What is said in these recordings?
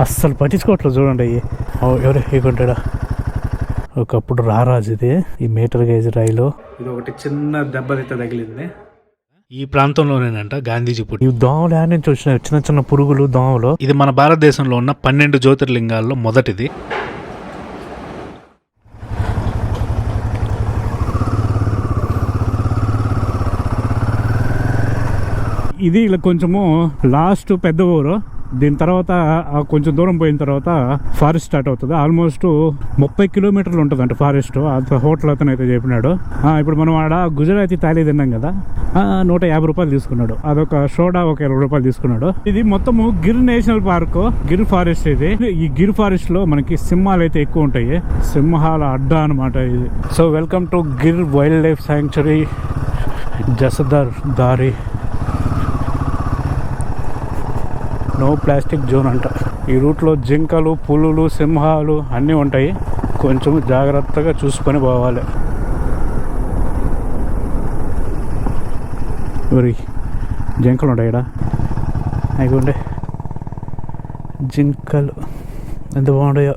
అస్సలు పట్టించుకోవట్లేదు చూడండి. అయ్యి ఎవరు ఎగుంటాడా? ఒకప్పుడు రారాజు ఇది, ఈ మీటర్ గేజ్ రైలు. ఇది ఒకటి చిన్న దెబ్బతైతే తగిలింది. ఈ ప్రాంతంలోనేనంట గాంధీజీ పుట్టి. ఈ దోమలు యాడ్ నుంచి వచ్చినాయి, చిన్న చిన్న పురుగులు దోమలు. ఇది మన భారతదేశంలో ఉన్న 12 జ్యోతిర్లింగాల్లో మొదటిది. ఇది ఇలా కొంచెము లాస్ట్ పెద్ద ఊరు. దీని తర్వాత కొంచెం దూరం పోయిన తర్వాత ఫారెస్ట్ స్టార్ట్ అవుతుంది. ఆల్మోస్ట్ 30 కిలోమీటర్లు ఉంటుంది అంటే ఫారెస్ట్. అంత హోటల్ అతను అయితే చెప్పినాడు. ఇప్పుడు మనం ఆడ గుజరాతీ థాలీ తిన్నాం కదా, 150 రూపాయలు తీసుకున్నాడు. అదొక సోడా ఒక 20 రూపాయలు తీసుకున్నాడు. ఇది మొత్తము Gir national park, Gir forest. ఇది ఈ గిర్ ఫారెస్ట్ లో మనకి సింహాలు అయితే ఎక్కువ ఉంటాయి. సింహాల అడ్డా అనమాట ఇది. So welcome to Gir wildlife sanctuary Jasadhar దారి. నో ప్లాస్టిక్ జోన్ అంట. ఈ రూట్లో జింకలు, పులులు, సింహాలు అన్నీ ఉంటాయి. కొంచెం జాగ్రత్తగా చూసుకొని పోవాలి. మరి జింకలు ఉంటాయి ఇక్కడ, అవి ఉండే జింకలు ఎంత బాగుంటాయో.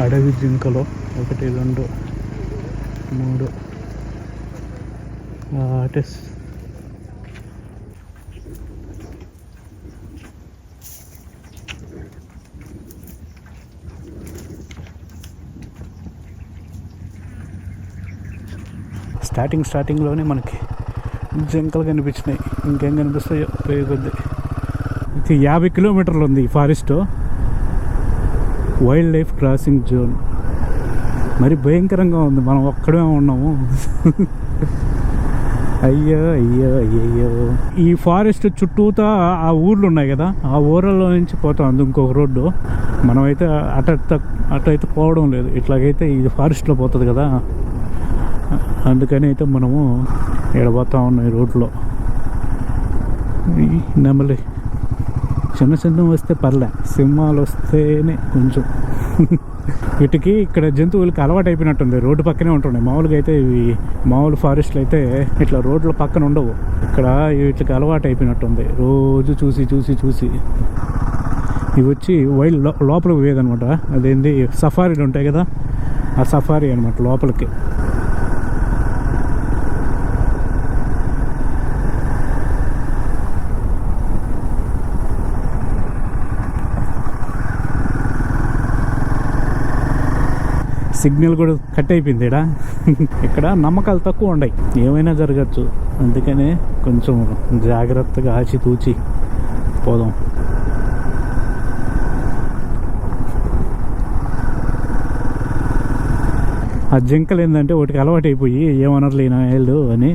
అడవి జింకలు 1, 2, 3 ఆర్టిస్. స్టార్టింగ్లోనే మనకి జింకలు కనిపించినాయి. ఇంకేం కనిపిస్తాయో పోయే కొద్ది. 50 కిలోమీటర్లు ఉంది ఈ forest. Wild life crossing zone. మరి భయంకరంగా ఉంది, మనం ఒక్కడే ఉన్నాము. అయ్యో. ఈ ఫారెస్ట్ చుట్టూతా ఆ ఊర్లు ఉన్నాయి కదా, ఆ ఊర్లలో నుంచి పోతాం ఇంకొక రోడ్డు. మనమైతే అటైతే పోవడం లేదు, ఇట్లాగైతే ఇది ఫారెస్ట్లో పోతుంది కదా, అందుకని అయితే మనము ఎడబోతా ఉన్నాం ఈ రోడ్లో. నెమలి చిన్న వస్తే పర్లే, సింహాలు వస్తేనే కొంచెం. వీటికి ఇక్కడ జంతువులకి అలవాటు అయిపోయినట్టుంది, రోడ్డు పక్కనే ఉంటున్నాయి. మామూలుగా అయితే ఇవి మామూలు ఫారెస్ట్లు అయితే ఇట్లా రోడ్ల పక్కన ఉండవు. ఇక్కడ వీటికి అలవాటు అయిపోయినట్టుంది, రోజు చూసి. ఇవి వచ్చి వైల్డ్ లోపలికి పోయేదనమాట. అదేంటి సఫారీలు ఉంటాయి కదా, ఆ సఫారీ అనమాట లోపలికి. సిగ్నల్ కూడా కట్ అయిపోయింది ఇక్కడ. నమ్మకాలు తక్కువ ఉన్నాయి, ఏమైనా జరగచ్చు. అందుకనే కొంచెం జాగ్రత్తగా ఆచితూచి పోదాం. ఆ జింకలు ఏంటంటే ఒకటికి అలవాటు అయిపోయి ఏమనర్లు ఏళ్ళు అని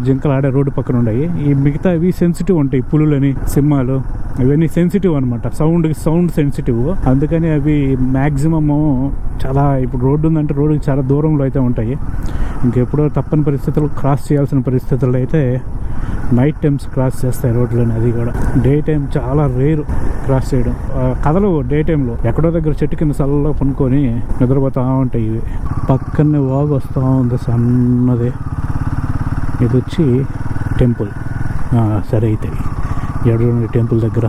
జింకలు ఆడే రోడ్డు పక్కన ఉన్నాయి. ఈ మిగతా ఇవి సెన్సిటివ్ ఉంటాయి, పులులని, సింహాలు ఇవన్నీ సెన్సిటివ్ అనమాట, సౌండ్ సెన్సిటివ్. అందుకని అవి మ్యాక్సిమము చాలా, ఇప్పుడు రోడ్డు ఉందంటే రోడ్డుకి చాలా దూరంలో అయితే ఉంటాయి. ఇంకెప్పుడో తప్పని పరిస్థితులు క్రాస్ చేయాల్సిన పరిస్థితుల్లో అయితే నైట్ టైమ్స్ క్రాస్ చేస్తాయి రోడ్లని. అది కూడా డే టైం చాలా రేరు క్రాస్ చేయడం. కథలు డే టైంలో ఎక్కడో దగ్గర చెట్టు కింద చల్లగా పనుకొని నిద్రపోతూ ఉంటాయి. ఇవి పక్కనే వాగు వస్తూ ఉంది సన్నది. ఇది వచ్చి టెంపుల్. సరే అయితే ఎడుండి టెంపుల్ దగ్గర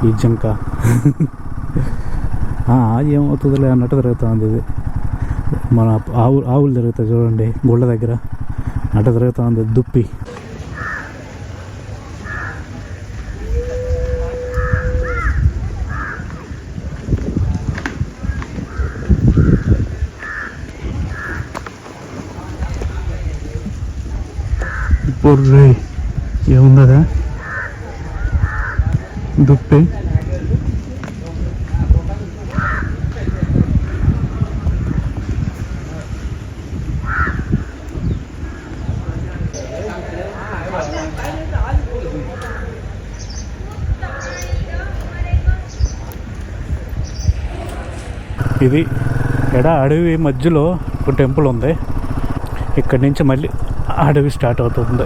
ఈ జింక ఏమవుతుందిలే అన్నట్టు తిరుగుతుంది. ఇది మన ఆవులు తిరుగుతాయి చూడండి గుళ్ళ దగ్గర, అట్ట తిరుగుతుంది దుప్పి. బొర్రే ఏముందా దుప్పి. ఇది అడవి మధ్యలో ఒక టెంపుల్ ఉంది. ఇక్కడి నుంచి మళ్ళీ అడవి స్టార్ట్ అవుతుంది.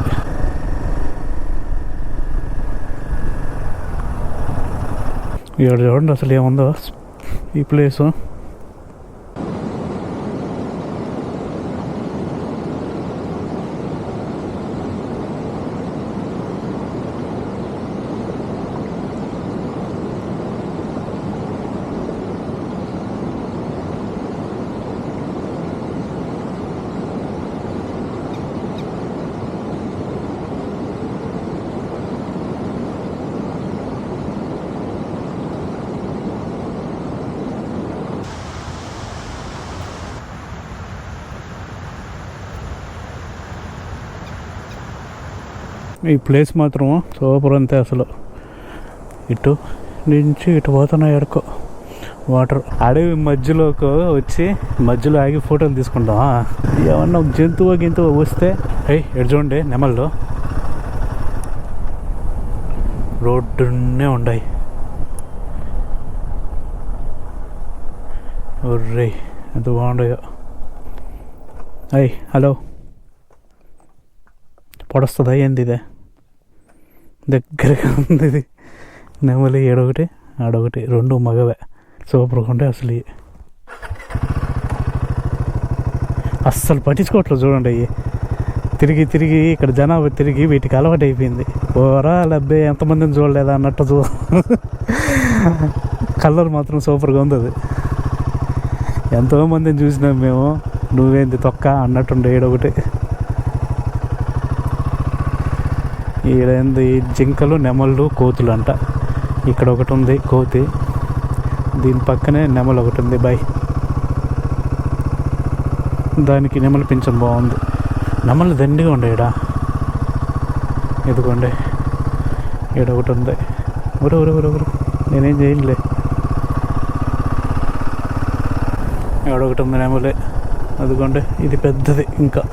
ఇక్కడ చూడండి అసలు ఏముందో ఈ ప్లేసు. ఈ ప్లేస్ మాత్రం సూపర్ అంతే అసలు. ఇటు నుంచి ఇటు పోతున్నాయి ఎడకో వాటర్. అడవి మధ్యలోకి వచ్చి మధ్యలో ఆగి ఫోటోలు తీసుకుంటాం. ఏమన్నా జంతువు గింతువు వస్తే ఎటు చూడండి నెమళ్ళు రోడ్డునే ఉన్నాయి. ఒర్రే ఎంత బాగుండయో. హలో పొడస్తుందా ఏంది? ఇదే దగ్గరగా ఉంది ఇది. నెమలి ఏడొకటి ఆడొకటి, రెండు మగవే. సూపర్గా ఉండే అసలు. అస్సలు పట్టించుకోవట్లేదు చూడండి. అవి తిరిగి తిరిగి ఇక్కడ జనాభా తిరిగి వీటికి అలవాటు అయిపోయింది. ఓరా లబ్బే ఎంతమందిని చూడలేదా అన్నట్టు కలర్ మాత్రం సూపర్గా ఉంది అది. ఎంతోమందిని చూసినాం మేము, నువ్వేంది తొక్క అన్నట్టుండే. ఈడొకటి ఈడేంది జింకలు, నెమళ్ళు, కోతులు అంట. ఇక్కడ ఒకటి ఉంది కోతి, దీని పక్కనే నెమలు ఒకటి ఉంది. బాయ్ దానికి నెమలి పింఛం బాగుంది. నెమలు దండిగా ఉండే ఈడ. ఎదుగుండే ఈడ ఒకటి ఉంది. ఊరు నేనేం చేయలే. ఈడొకటి ఉంది నెమలే. అదిగోండి ఇది పెద్దది. ఇంకా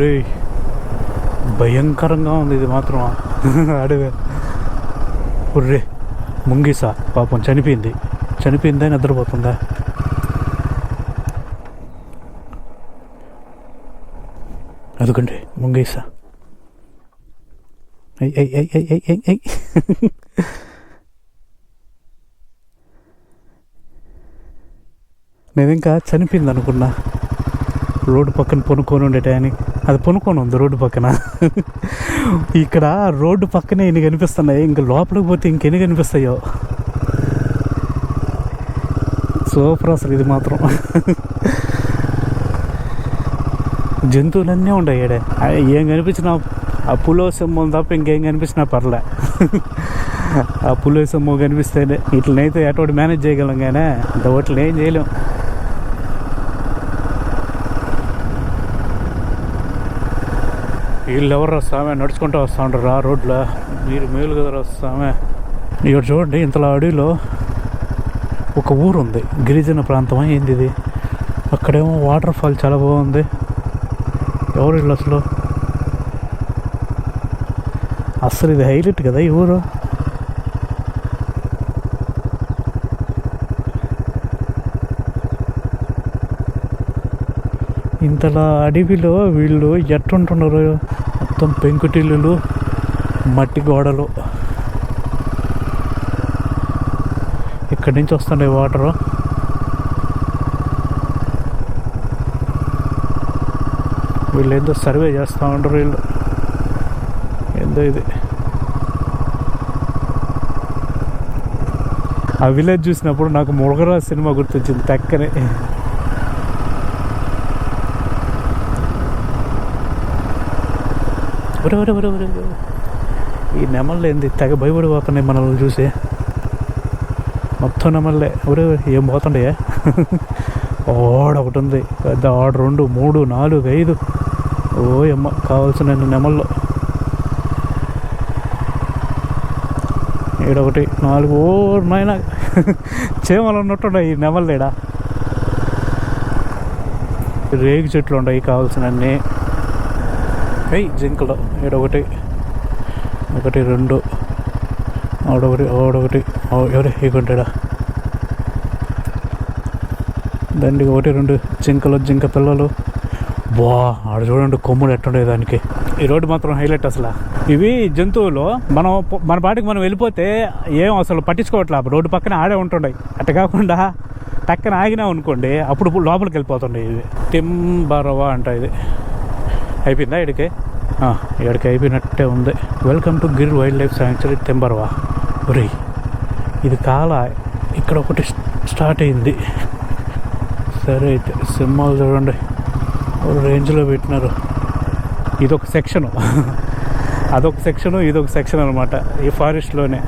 రే భయంకరంగా ఉంది ఇది మాత్రం. అడవి ఉర్రే ముంగిసా పాపం చనిపోయిందా నిద్రపోతుందా? అదిగోండి ముంగిసా. నేను ఇంకా చనిపోయింది అనుకున్నా. రోడ్డు పక్కన పొనుకొని ఉండే టయానికి అది పొనుకొని ఉంది రోడ్డు పక్కన. ఇక్కడ రోడ్డు పక్కనే ఎన్ని కనిపిస్తున్నాయి, ఇంకా లోపలికి పోతే ఇంకెన్ని కనిపిస్తాయో. సూపర్ అసలు ఇది మాత్రం. జంతువులన్నీ ఉన్నాయి ఈడే. ఏం కనిపించినా ఆ పులో సింహం తప్ప ఇంకేం కనిపించినా పర్లే. ఆ పులో సింహం కనిపిస్తేనే ఇట్లనైతే ఎటువంటి మేనేజ్ చేయగలం, కానీ అంత వాటిని ఏం చేయలేం. వీళ్ళు ఎవరు వస్తామే నడుచుకుంటూ వస్తూ ఉంటారు ఆ రోడ్లో. మీరు మేలు కదా వస్తామే. ఇక్కడ చూడండి ఇంతలో అడవిలో ఒక ఊరు ఉంది, గిరిజన ప్రాంతం ఏంది ఇది. అక్కడేమో వాటర్ ఫాల్ చాలా బాగుంది. ఎవరు వీళ్ళు అసలు ఇది హైలైట్ కదా ఈ ఊరు. ఇంతలా అడవిలో వీళ్ళు ఎట్టుంటున్నారు, మొత్తం పెంకుటిల్లులు, మట్టి గోడలు. ఇక్కడి నుంచి వస్తుండే వాటరు. వీళ్ళు ఏందో సర్వే చేస్తూ ఉంటారు. వీళ్ళు ఏందో ఇది. ఆ విలేజ్ చూసినప్పుడు నాకు మురుగరాజు సినిమా గుర్తొచ్చింది టక్కనే. ఈ నెమళ్ళు ఏంది తెగ భయపడిపోతున్నాయి మనల్ని చూసి. మొత్తం నెమళ్ళే. ఏం పోతుండే. ఓడ ఒకటి ఉంది పెద్ద, ఆడ 2, 3, 4, 5. ఓయమ్మ కావాల్సిన నెమళ్ళు. ఈడొకటి 4. నాయన చేమలు ఉన్నట్టున్నాయి ఈ నెమళ్ళు. ఈడ రేగు చెట్లు ఉన్నాయి కావాల్సినన్ని. జింకలు ఈడొకటి, 1, 2, ఆడొకటి ఎవరే ఇగుంటాడా. దండిగా 1, 2 జింకలు, జింక పిల్లలు. ఆడ చూడండి కొమ్ములు ఎట్టుండే దానికి. ఈ రోడ్డు మాత్రం హైలైట్ అసలు. ఇవి జంతువులు మన పాటికి మనం వెళ్ళిపోతే ఏం అసలు పట్టించుకోవట్లే. రోడ్డు పక్కన ఆడే ఉంటుండే. అట్ట కాకుండా టక్కన ఆగినాం అనుకోండి అప్పుడు లోపలికి వెళ్ళిపోతుండే. ఇవి టింబరవా అంట. ఇది అయిపోయిందా ఇక్కడికి అయిపోయినట్టే ఉంది. Welcome to Gir wildlife sanctuary తెంబర్వా. ఇది కాల ఇక్కడ ఒకటి స్టార్ట్ అయింది. సరే అయితే సింహాలు చూడండి రేంజ్లో పెట్టినారు. ఇదొక సెక్షను, అదొక సెక్షను, ఇదొక సెక్షన్ అనమాట ఈ ఫారెస్ట్లోనే.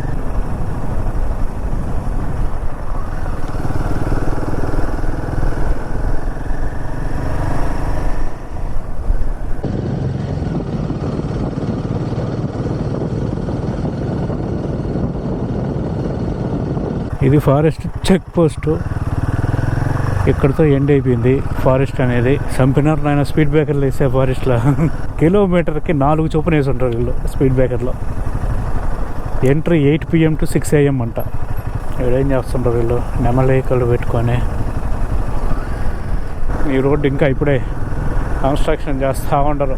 ఇది ఫారెస్ట్ చెక్ పోస్ట్. ఇక్కడితో ఎండ్ అయిపోయింది ఫారెస్ట్ అనేది. చంపినారు నాయన స్పీడ్ బ్రేకర్లు వేసే ఫారెస్ట్లో. కిలోమీటర్కి 4 చొప్పున వేసి ఉంటారు వీళ్ళు స్పీడ్ బ్రేకర్లో. ఎంట్రీ 8 PM to 6 AM అంట. ఏం చేస్తుంటారు వీళ్ళు నెమలేకలు పెట్టుకొని. ఈ రోడ్డు ఇంకా ఇప్పుడే కన్స్ట్రక్షన్ చేస్తూ ఉండరు.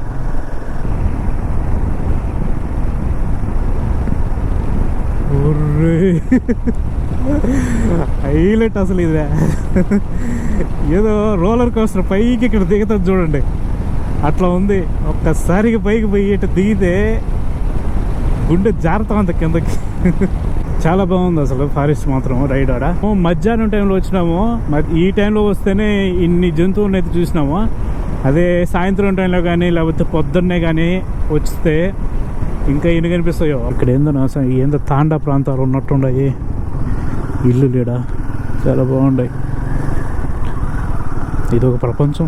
హైలైట్ అసలు ఇదే. ఏదో రోలర్ కోస్టర్ పైకి ఇక్కడ దిగుతుంది చూడండి, అట్లా ఉంది. ఒక్కసారిగా పైకి పోయి ఇటు దిగితే గుండె జాగ్రత్త అంత కిందకి. చాలా బాగుంది అసలు ఫారెస్ట్ మాత్రం రైడ్. ఆడ మధ్యాహ్నం టైంలో వచ్చినాము, ఈ టైంలో వస్తేనే ఇన్ని జంతువులను అయితే చూసినాము. అదే సాయంత్రం టైంలో కానీ లేకపోతే పొద్దున్నే కానీ వస్తే ఇంకా ఎన్ని కనిపిస్తాయో. ఇక్కడ ఏందో తాండా ప్రాంతాలు ఉన్నట్టున్నాయి ఇల్లు లేడ. చాలా బాగున్నాయి. ఇది ఒక ప్రపంచం.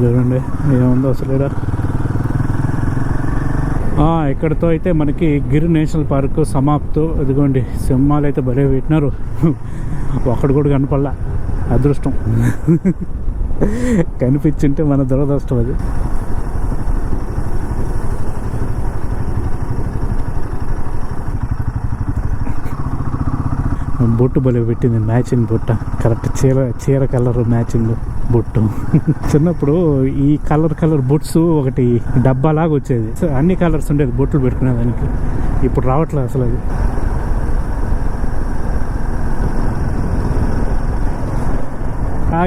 చూడండి ఏముందో అసలు ఇక్కడ. ఇక్కడతో అయితే మనకి గిర్ నేషనల్ పార్క్ సమాప్తం. ఇదిగోండి సింహాలు అయితే భలే పెట్టినారు. ఒక్కడు కూడా కనపడలా. అదృష్టం. కనిపించింటే మన దురదృష్టం అది. బొట్టు భలే పెట్టింది, మ్యాచింగ్ బొట్ట. కరెక్ట్ చీర కలర్ మ్యాచింగ్ బొట్టు. చిన్నప్పుడు ఈ కలర్ బొట్స్ ఒకటి డబ్బాలాగా వచ్చేది, అన్ని కలర్స్ ఉండేది బొట్లు పెట్టుకునే దానికి. ఇప్పుడు రావట్లేదు అసలు అది.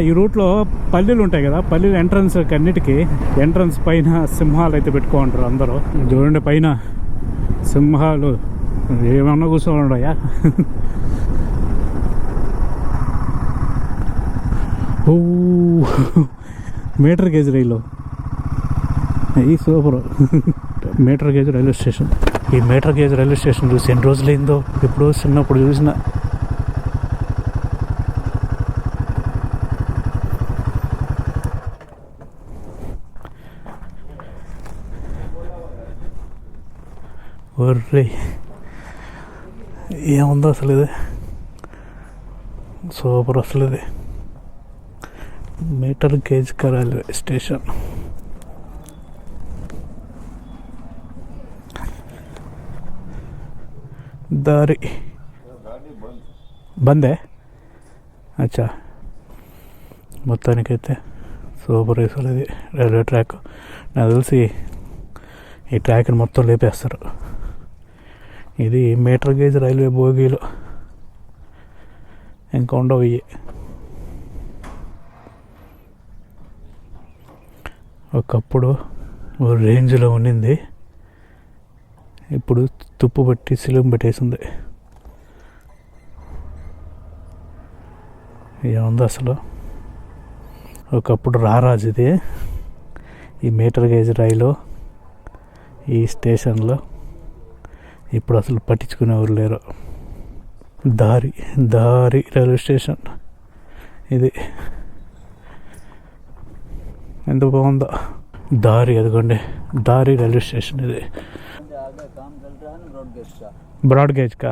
ఈ రూట్లో పల్లీలు ఉంటాయి కదా, పల్లీలు ఎంట్రన్స్ అన్నిటికీ ఎంట్రన్స్ పైన సింహాలు అయితే పెట్టుకుంటారు అందరూ. చూడండి పైన సింహాలు ఏమన్నా కూర్చోండాయా. ఓ మీటర్ గేజ్ రైలు, ఈ super. Metre gauge railway station. ఈ మీటర్ గేజ్ రైల్వే స్టేషన్ చూసి ఎన్ని రోజులైందో. ఎప్పుడో చిన్నప్పుడు చూసిన. ఒర్రే ఏముందో అసలు ఇది, సూపర్ అసలు ఇది. Metre gauge railway station. దారి బందే. అచ్చా, మొత్తానికైతే సూపర్ అసలు ఇది రైల్వే ట్రాక్. నాకు తెలిసి ఈ ట్రాక్ని మొత్తం లేపేస్తారు. ఇది మీటర్ గేజ్ రైల్వే బోగీలు ఇంకా ఉండవు. ఇవి ఒకప్పుడు ఓ రేంజ్లో ఉండింది, ఇప్పుడు తుప్పు పట్టి సిలుం పెట్టేసింది. ఏముంది అసలు. ఒకప్పుడు రారాజు ఇది, ఈ మీటర్ గేజ్ రైలు ఈ స్టేషన్లో. ఇప్పుడు అసలు పట్టించుకునేవారు లేరు. దారి రైల్వే స్టేషన్ ఇది. ఎంత బాగుందో దారి. అదిగోండి దారి రైల్వే స్టేషన్ ఇది. బ్రాడ్ గేజ్ కా.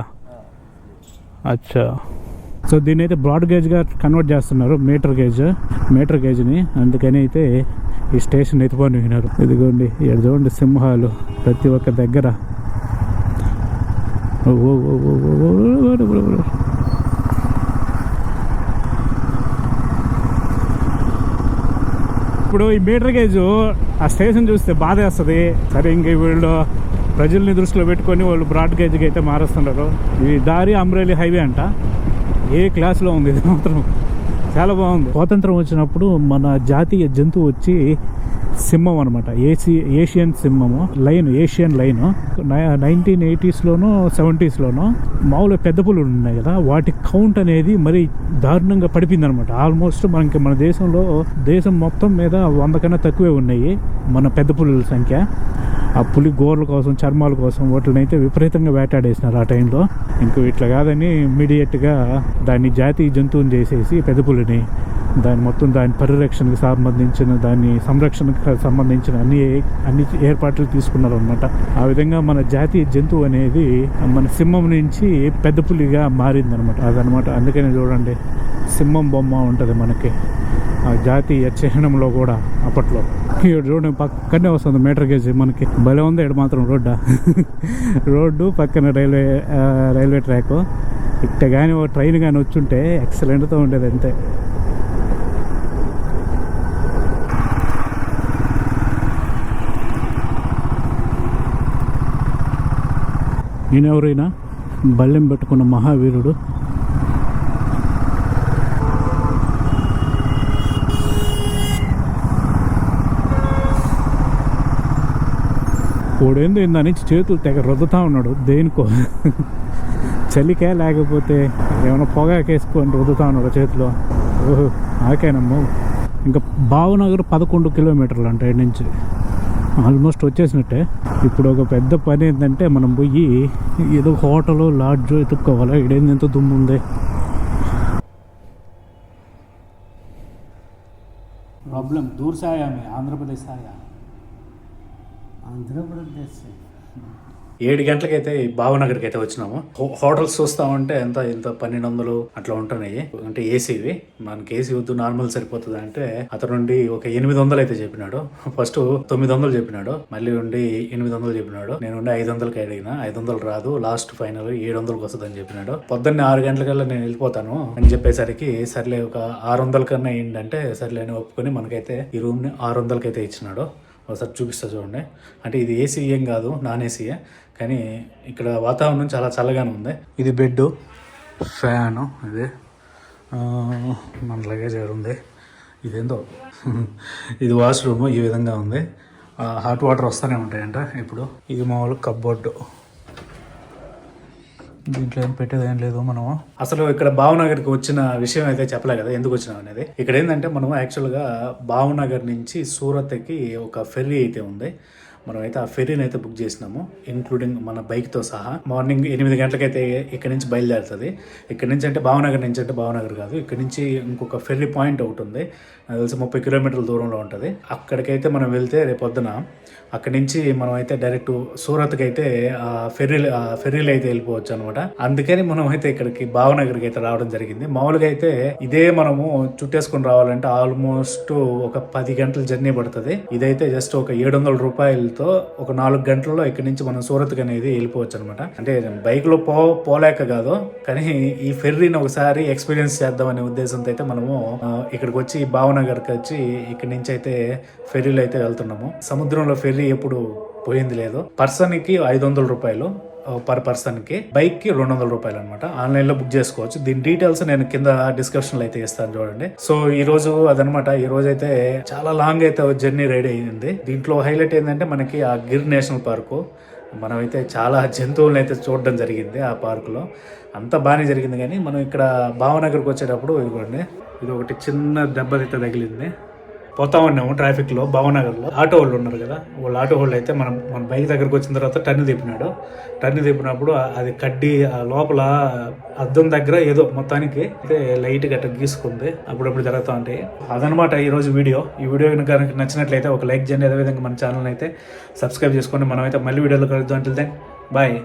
అచ్చా, సో దీన్ని అయితే బ్రాడ్ గేజ్గా కన్వర్ట్ చేస్తున్నారు మీటర్ గేజ్ని. అందుకని అయితే ఈ స్టేషన్ ఎత్తిపోయినారు. ఇదిగోండి ఇక్కడ చూడండి సింహాలు ప్రతి ఒక్క దగ్గర. ఇప్పుడు ఈ మీటర్ గేజ్ ఆ స్టేషన్ చూస్తే బాధ వేస్తుంది. సరే ఇంక వీళ్ళు ప్రజల్ని దృష్టిలో పెట్టుకొని వాళ్ళు బ్రాడ్ గేజ్కి అయితే మారుస్తున్నారు. ఇది దారి అమ్రేలీ హైవే అంట. ఏ క్లాస్లో ఉంది ఇది మాత్రం, చాలా బాగుంది. స్వాతంత్రం వచ్చినప్పుడు మన జాతీయ జంతువు వచ్చి సింహం అనమాట. ఏషియన్ సింహము, ఏషియన్ లైన్. 1980s 70s మామూలుగా పెద్ద పులులు ఉన్నాయి కదా, వాటి కౌంట్ అనేది మరి దారుణంగా పడిపోయింది అనమాట. ఆల్మోస్ట్ మన దేశం మొత్తం మీద 100 కన్నా తక్కువే ఉన్నాయి మన పెద్ద పులుల సంఖ్య. ఆ పులి గోర్ల కోసం, చర్మాల కోసం వాటిని అయితే విపరీతంగా వేటాడేసినారు ఆ టైంలో. ఇంకో ఇట్లా కాదని ఇమ్మీడియట్గా దాన్ని జాతీయ జంతువుని చేసేసి పెద్ద పులిని దాని పరిరక్షణకు సంబంధించిన దాని సంరక్షణకు సంబంధించిన అన్ని ఏర్పాట్లు తీసుకున్నారు అనమాట. ఆ విధంగా మన జాతీయ జంతువు అనేది మన సింహం నుంచి పెద్ద పులిగా మారిందనమాట. అదనమాట. అందుకని చూడండి సింహం బొమ్మ ఉంటుంది మనకి ఆ జాతీయ చిహ్నంలో కూడా అప్పట్లో. చూడండి పక్కనే వస్తుంది మీటర్ గేజ్ మనకి. భలే ఉంది ఇక్కడ మాత్రం రోడ్డు పక్కన రైల్వే ట్రాక్. ఇట్ట కానీ ఓ ట్రైన్ కానీ వచ్చుంటే ఎక్సలెంట్తో ఉండేది అంతే. నేనెవరైనా బల్లెం పెట్టుకున్న మహావీరుడు. ఓడేందో దాని చేతులు తెగ రుద్దుతా ఉన్నాడు దేనికో. చలికే లేకపోతే ఏమైనా పొగాకేసుకొని రుద్దుతా ఉన్నాడు చేతిలో. ఓహో ఆకేనమ్మో. ఇంకా భావనగర్ 11 కిలోమీటర్లు అంట ఇక్కడి నుంచి. ఆల్మోస్ట్ వచ్చేసినట్టే. ఇప్పుడు ఒక పెద్ద పని ఏంటంటే మనం పోయి ఏదో హోటల్ లాడ్జ్ ఎత్తుక్కోవాలి. ఇడేంది ఎంత దుమ్ము ఉంది. प्रॉब्लम दूर से आया मैं आंध्र प्रदेश से आया आंध्र प्रदेश से 7 గంటలకైతే భావనగర్కి అయితే వచ్చినాము. హోటల్స్ చూస్తామంటే ఎంత 1200 అట్లా ఉంటున్నాయి. అంటే ఏసీవి. మనకి ఏసీ వద్దు నార్మల్ సరిపోతుంది అంటే అతను నుండి ఒక 800 అయితే చెప్పినాడు. ఫస్ట్ 900 చెప్పినాడు, మళ్ళీ ఉండి 800 చెప్పినాడు. నేను ఉండి 500కి అడిగిన. 500 రాదు, లాస్ట్ ఫైనల్ 700కి వస్తుంది అని చెప్పినాడు. పొద్దున్నే 6 గంటలకల్లా నేను వెళ్ళిపోతాను అని చెప్పేసరికి సర్లే ఒక 600 కన్నా ఏంటంటే సర్లే అని ఒప్పుకొని మనకైతే ఈ రూమ్ ని 600కి అయితే ఇచ్చినాడు. ఒకసారి చూపిస్తా చూడండి. అంటే ఇది ఏసీ ఏం కాదు, నాన్ ఏసీయే. కానీ ఇక్కడ వాతావరణం చాలా చల్లగానే ఉంది. ఇది బెడ్, ఫ్యాను, ఇది మన లగేజ్ ఉంది. ఇదేందో ఇది వాష్రూమ్. ఈ విధంగా ఉంది. హాట్ వాటర్ వస్తూనే ఉంటాయంట ఇప్పుడు. ఇది మామూలు కబ్బోర్డు. దీంట్లో ఏం పెట్టేది ఏం లేదు. మనం అసలు ఇక్కడ భావనగర్కి వచ్చిన విషయం అయితే చెప్పలే కదా, ఎందుకు వచ్చినాం అనేది. ఇక్కడ ఏంటంటే మనం యాక్చువల్గా భావనగర్ నుంచి సూరత్కి ఒక ఫెర్రీ అయితే ఉంది. మనం అయితే ఆ ఫెర్రీని అయితే బుక్ చేసినాము, ఇంక్లూడింగ్ మన బైక్తో సహా. మార్నింగ్ 8 గంటలకైతే ఇక్కడి నుంచి బయలుదేరుతుంది. ఇక్కడి నుంచి అంటే భావనగర్ నుంచి, అంటే భావనగర్ కాదు, ఇక్కడి నుంచి ఇంకొక ఫెర్రీ పాయింట్ ఒకటి ఉంది. నాకు తెలిసి 30 కిలోమీటర్ల దూరంలో ఉంటుంది. అక్కడికైతే మనం వెళ్తే రేపు పొద్దున అక్కడి నుంచి మనం అయితే డైరెక్ట్ సూరత్కి అయితే ఫెర్రీలో అయితే వెళ్ళిపోవచ్చు అనమాట. అందుకని మనం అయితే ఇక్కడికి భావనగర్కి అయితే రావడం జరిగింది. మామూలుగా అయితే ఇదే మనము చుట్టేసుకుని రావాలంటే ఆల్మోస్ట్ ఒక 10 గంటల జర్నీ పడుతుంది. ఇదైతే జస్ట్ ఒక 700 రూపాయలతో ఒక 4 గంటల్లో ఇక్కడి నుంచి మనం సూరత్కి అనేది వెళ్ళిపోవచ్చు అనమాట. అంటే బైక్ లో పోలేక కాదు, కానీ ఈ ఫెర్రీని ఒకసారి ఎక్స్పీరియన్స్ చేద్దామనే ఉద్దేశంతో అయితే మనము ఇక్కడికి వచ్చి భావనగర్కి వచ్చి ఇక్కడి నుంచి అయితే ఫెర్రీలో అయితే వెళ్తున్నాము. సముద్రంలో ఫెర్రీ ఎప్పుడు పోయింది లేదు. పర్సన్ కి 500 రూపాయలు పర్ పర్సన్ కి, బైక్ కి 200 రూపాయలు అనమాట. ఆన్లైన్ లో బుక్ చేసుకోవచ్చు. దీని డీటెయిల్స్ నేను కింద డిస్క్రిప్షన్ లో అయితే ఇస్తాను చూడండి. సో ఈ రోజు అదనమాట. ఈ రోజు అయితే చాలా లాంగ్ అయితే జర్నీ రైడ్ అయ్యింది. దీంట్లో హైలైట్ ఏంటంటే మనకి ఆ గిర్ నేషనల్ పార్కు, మనమైతే చాలా జంతువులను అయితే చూడడం జరిగింది ఆ పార్కులో. అంతా బాగానే జరిగింది. కానీ మనం ఇక్కడ భావనగర్కి వచ్చేటప్పుడు ఇదిగోండి, ఇది ఒకటి చిన్న దెబ్బతైతే తగిలింది. పోతా ఉన్నాము ట్రాఫిక్లో భావనగర్లో. ఆటో వాళ్ళు ఉన్నారు కదా, వాళ్ళు ఆటో వాళ్ళు అయితే మన బైక్ దగ్గరకు వచ్చిన తర్వాత టర్న్ తిప్పినాడు. టర్న్ తిప్పినప్పుడు అది కడ్డీ లోపల అద్దం దగ్గర ఏదో మొత్తానికి అయితే లైట్ గట్ట గీసుకుంది. అప్పుడప్పుడు జరుగుతూ ఉంటాయి. అదనమాట ఈరోజు వీడియో. ఈ వీడియో కనుక నచ్చినట్లయితే ఒక లైక్ చేయండి. అదేవిధంగా మన ఛానల్ అయితే సబ్స్క్రైబ్ చేసుకోండి. మనమైతే మళ్ళీ వీడియోలో కలుద్దాం. అంటే దెన్ బాయ్.